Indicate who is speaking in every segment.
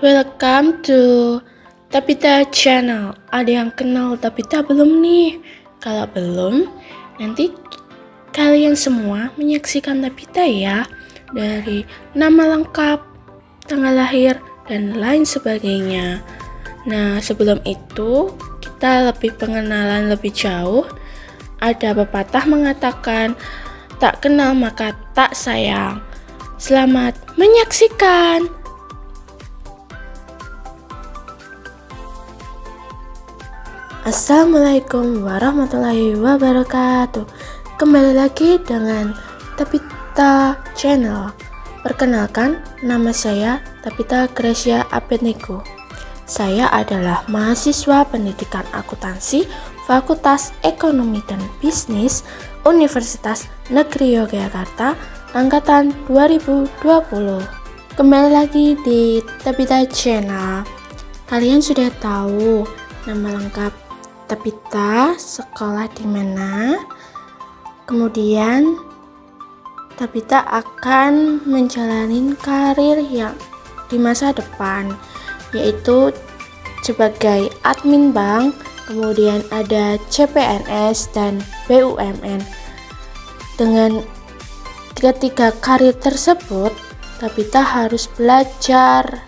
Speaker 1: Welcome to Tabita Channel. Ada yang kenal Tabita belum nih? Kalau belum, nanti kalian semua menyaksikan Tabita ya. Dari nama lengkap, tanggal lahir, dan lain sebagainya. Nah, sebelum itu, kita lebih pengenalan lebih jauh. Ada pepatah mengatakan, tak kenal maka tak sayang. Selamat menyaksikan. Assalamualaikum warahmatullahi wabarakatuh. Kembali lagi dengan Tabita Channel. Perkenalkan, nama saya Tabita Gracia Abednego. Saya adalah mahasiswa pendidikan akuntansi Fakultas Ekonomi dan Bisnis Universitas Negeri Yogyakarta angkatan 2020. Kembali lagi di Tabita Channel. Kalian sudah tahu nama lengkap Tabita, sekolah di mana, kemudian Tabita akan menjalani karir yang di masa depan, yaitu sebagai admin bank, kemudian ada CPNS dan BUMN. Dengan ketiga karir tersebut, Tabita harus belajar,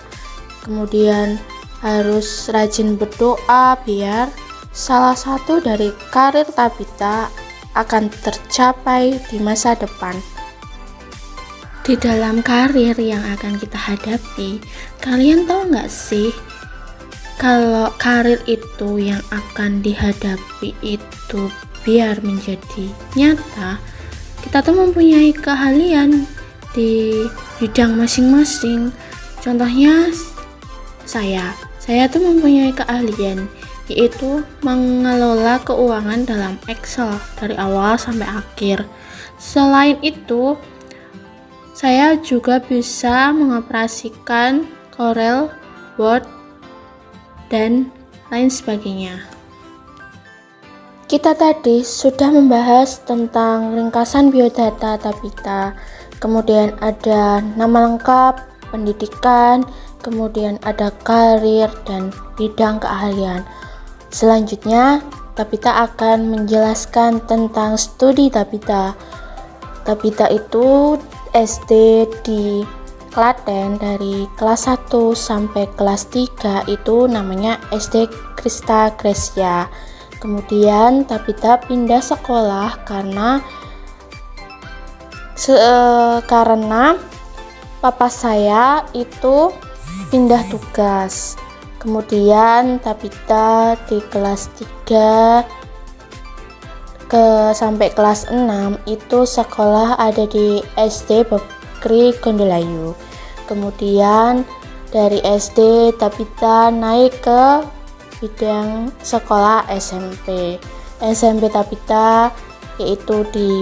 Speaker 1: kemudian harus rajin berdoa biar salah satu dari karir Tabita akan tercapai di masa depan. Di dalam karir yang akan kita hadapi, kalian tahu nggak sih kalau karir itu yang akan dihadapi itu biar menjadi nyata, kita tuh mempunyai keahlian di bidang masing-masing. Contohnya saya tuh mempunyai keahlian yaitu mengelola keuangan dalam Excel dari awal sampai akhir. Selain itu, saya juga bisa mengoperasikan Corel, Word, dan lain sebagainya. Kita tadi sudah membahas tentang ringkasan biodata Tabita, kemudian ada nama lengkap, pendidikan, kemudian ada karir dan bidang keahlian. Selanjutnya, Tabita akan menjelaskan tentang studi Tabita. Tabita itu SD di Klaten dari kelas 1 sampai kelas 3 itu namanya SD Krista Gracia. Kemudian Tabita pindah sekolah karena papa saya itu pindah tugas. Kemudian Tabita di kelas 3 sampai kelas 6 itu sekolah ada di SD Bekri Gondolayu. Kemudian dari SD Tabita naik ke bidang sekolah SMP. SMP Tabita yaitu di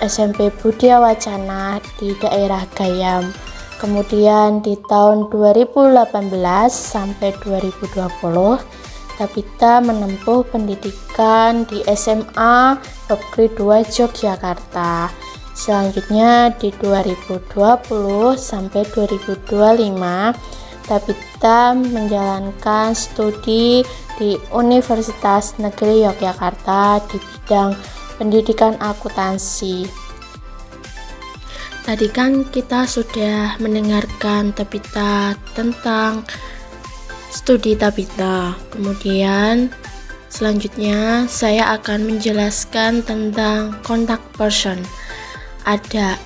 Speaker 1: SMP Budia Wacana di daerah Gayam. Kemudian di tahun 2018 sampai 2020, Tabita menempuh pendidikan di SMA Bekri 2 Yogyakarta. Selanjutnya di 2020 sampai 2025, Tabita menjalankan studi di Universitas Negeri Yogyakarta di bidang pendidikan akuntansi. Tadi kan kita sudah mendengarkan Tabita tentang studi Tabita. Kemudian selanjutnya saya akan menjelaskan tentang kontak person. Ada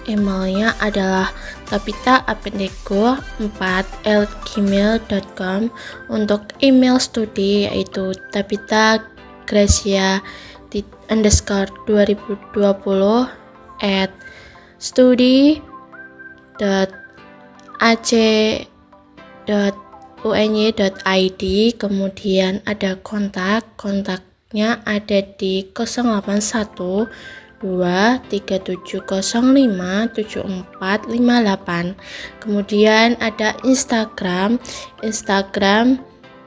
Speaker 1: emailnya adalah tabitaabednego4@gmail.com. Untuk email studi yaitu tabita_gracia_studi.ac.uny.id. Kemudian ada kontaknya ada di 081 237057458. Kemudian ada Instagram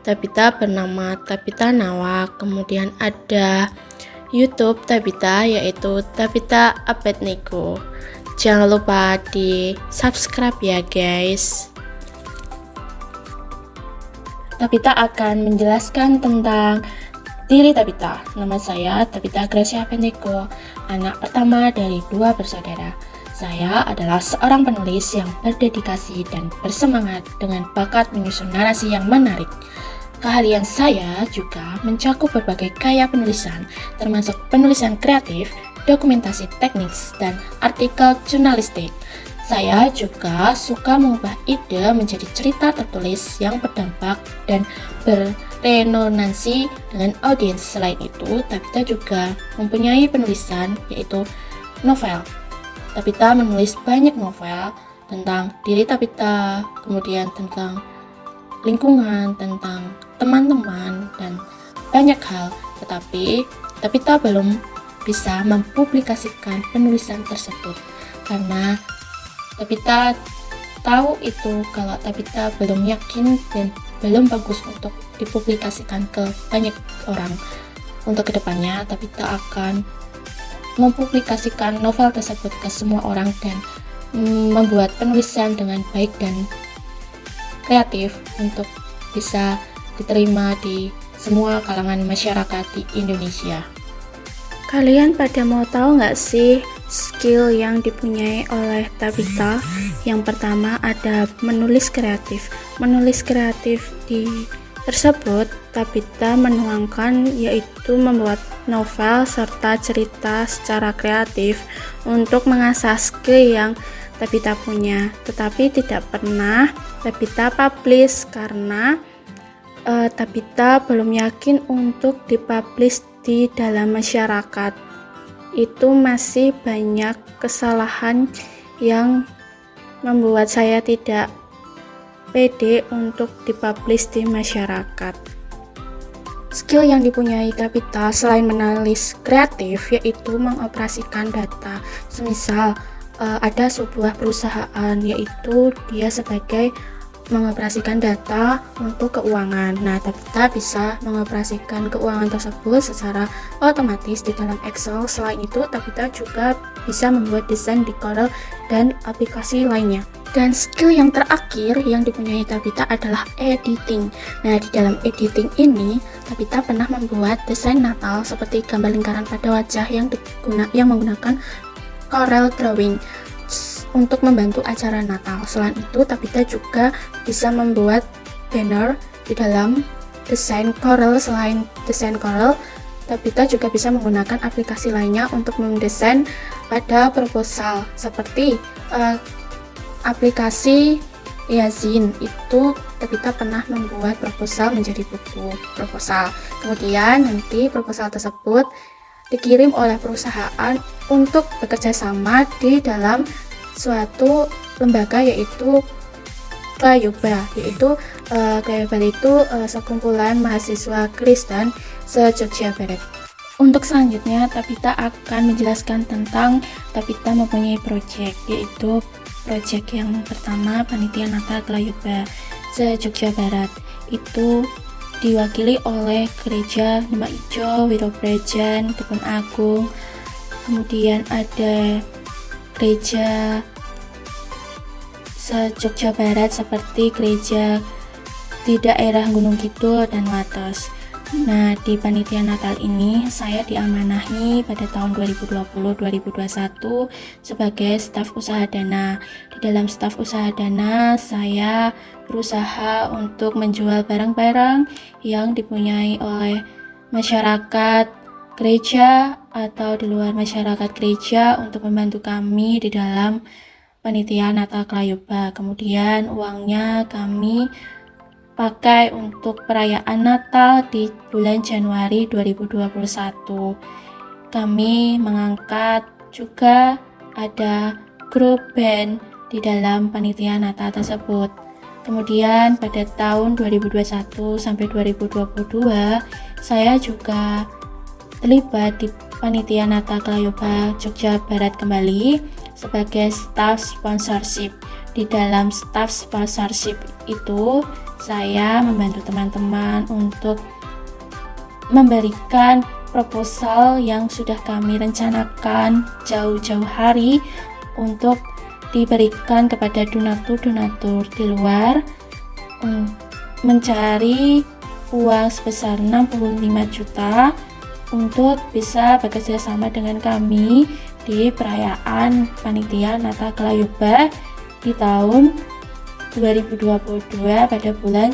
Speaker 1: Tabita bernama Tabita Nawa. Kemudian ada YouTube Tabita yaitu Tabita Abednego. Jangan lupa di subscribe ya guys. Tabita akan menjelaskan tentang diri Tabita. Nama saya Tabita Gracia Penteko, anak pertama dari 2 bersaudara. Saya adalah seorang penulis yang berdedikasi dan bersemangat dengan bakat menyusun narasi yang menarik. Keahlian saya juga mencakup berbagai gaya penulisan, termasuk penulisan kreatif, dokumentasi teknis, dan artikel jurnalistik. Saya juga suka mengubah ide menjadi cerita tertulis yang berdampak dan berresonansi dengan audiens. Selain itu, Tabita juga mempunyai penulisan yaitu novel. Tabita menulis banyak novel tentang diri Tabita, kemudian tentang lingkungan, tentang teman-teman, dan banyak hal. Tetapi Tabita belum bisa mempublikasikan penulisan tersebut karena Tabita tahu itu kalau Tabita belum yakin dan belum bagus untuk dipublikasikan ke banyak orang. Untuk kedepannya Tabita akan mempublikasikan novel tersebut ke semua orang dan membuat penulisan dengan baik dan kreatif untuk bisa diterima di semua kalangan masyarakat di Indonesia. Kalian pada mau tahu nggak sih skill yang dipunyai oleh Tabita? Yang pertama ada menulis kreatif. Menulis kreatif di tersebut Tabita menuangkan yaitu membuat novel serta cerita secara kreatif untuk mengasah skill yang Tabita punya. Tetapi tidak pernah Tabita publish karena Tabita belum yakin untuk dipublish di dalam masyarakat. Itu masih banyak kesalahan yang membuat saya tidak pede untuk dipublish di masyarakat. Skill yang dipunyai Tabita selain menulis kreatif yaitu mengoperasikan data. Semisal ada sebuah perusahaan yaitu dia sebagai mengoperasikan data untuk keuangan. Nah, Tabita bisa mengoperasikan keuangan tersebut secara otomatis di dalam Excel. Selain itu, Tabita juga bisa membuat desain di Corel dan aplikasi lainnya. Dan skill yang terakhir yang dipunyai Tabita adalah editing. Nah, di dalam editing ini, Tabita pernah membuat desain Natal seperti gambar lingkaran pada wajah yang menggunakan Corel Drawing untuk membantu acara Natal. Selain itu, Tabita juga bisa membuat banner di dalam desain Corel. Selain desain Corel, Tabita juga bisa menggunakan aplikasi lainnya untuk mendesain pada proposal seperti aplikasi Yazin. Itu Tabita pernah membuat proposal menjadi buku proposal. Kemudian nanti proposal tersebut dikirim oleh perusahaan untuk bekerja sama di dalam suatu lembaga yaitu Klayoba. Klayoba itu sekumpulan mahasiswa Kristen se-Jogja Barat. Untuk selanjutnya Tabita akan menjelaskan tentang Tabita mempunyai proyek, yaitu proyek yang pertama Panitia Natal Klayoba se-Jogja Barat. Itu diwakili oleh Gereja Demak Ijo, Wirobrajan, Kebun Agung, kemudian ada gereja se-Jogja Barat seperti gereja di daerah Gunung Kidul dan Wates. Nah, di panitia Natal ini saya diamanahi pada tahun 2020-2021 sebagai staf usaha dana. Di dalam staf usaha dana, saya berusaha untuk menjual barang-barang yang dipunyai oleh masyarakat gereja atau di luar masyarakat gereja untuk membantu kami di dalam panitia Natal Klayoba. Kemudian uangnya kami pakai untuk perayaan Natal di bulan Januari 2021. Kami mengangkat juga ada grup band di dalam panitia Natal tersebut. Kemudian pada tahun 2021 sampai 2022 saya juga terlibat di panitia Natal Klayoba Jogja Barat kembali sebagai staff sponsorship. Di dalam staff sponsorship itu saya membantu teman-teman untuk memberikan proposal yang sudah kami rencanakan jauh-jauh hari untuk diberikan kepada donatur-donatur di luar mencari uang sebesar 65 juta untuk bisa bekerja sama dengan kami di perayaan panitia Natal Kelayoba di tahun 2022 pada bulan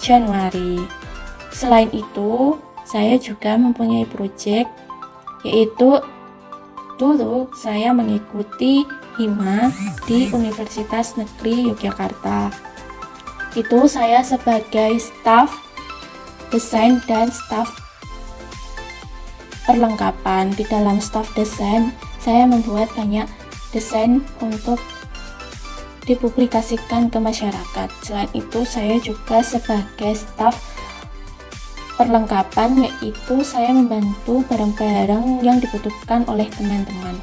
Speaker 1: Januari. Selain itu, saya juga mempunyai proyek, yaitu dulu saya mengikuti HIMA di Universitas Negeri Yogyakarta. Itu saya sebagai staf desain dan staf perlengkapan. Di dalam staf desain, saya membuat banyak desain untuk dipublikasikan ke masyarakat. Selain itu, saya juga sebagai staf perlengkapan, yaitu saya membantu barang-barang yang dibutuhkan oleh teman-teman.